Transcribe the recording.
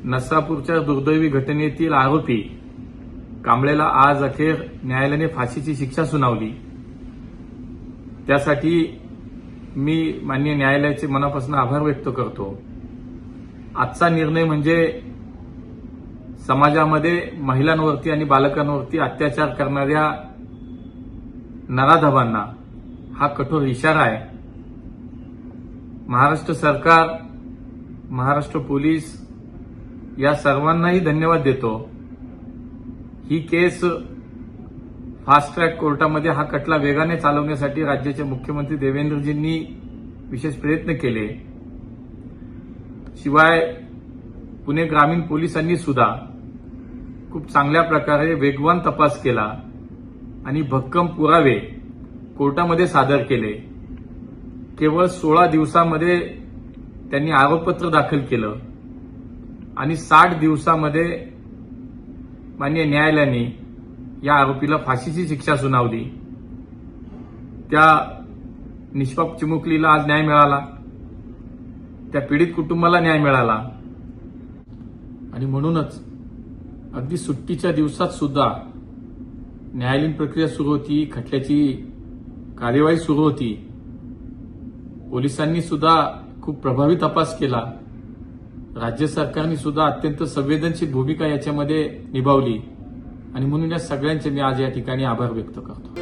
नसापूरच्या दुर्दैवी घटनेतील आरोपी कांबळेला आज अखेर न्यायालयाने फाशीची शिक्षा सुनावली। त्यासाठी मी माननीय न्यायालयाचे मनापासून आभार व्यक्त करतो। आजचा निर्णय म्हणजे समाजामध्ये महिलांवरती आणि बालकांवरती अत्याचार करणाऱ्या नराधमांना हा कठोर इशारा आहे। महाराष्ट्र सरकार, महाराष्ट्र पोलीस या सर्वांनाही धन्यवाद देतो। ही केस फास्ट ट्रॅक कोर्टामध्ये हा खटला वेगाने चालवण्यासाठी राज्याचे मुख्यमंत्री देवेंद्रजींनी विशेष प्रयत्न केले। शिवाय पुणे ग्रामीण पोलिसांनी सुद्धा खूप चांगल्या प्रकारे वेगवान तपास केला आणि भक्कम पुरावे कोर्टामध्ये सादर केले। केवळ 16 दिवसांमध्ये त्यांनी आरोपपत्र दाखल केलं आणि 60 दिवसांमध्ये माननीय न्यायालयाने या आरोपीला फाशीची शिक्षा सुनावली। त्या निष्पाप चिमुकलीला आज न्याय मिळाला, त्या पीडित कुटुंबाला न्याय मिळाला आणि म्हणूनच अगदी सुट्टीच्या दिवसात सुद्धा न्यायालयीन प्रक्रिया सुरू होती, खटल्याची कार्यवाही सुरू होती। पोलिसांनी सुद्धा खूप प्रभावी तपास केला। राज्य सरकारने सुद्धा अत्यंत संवेदनशील भूमिका याच्यामध्ये निभावली आणि म्हणून या सगळ्यांचे मी आज या ठिकाणी आभार व्यक्त करतो।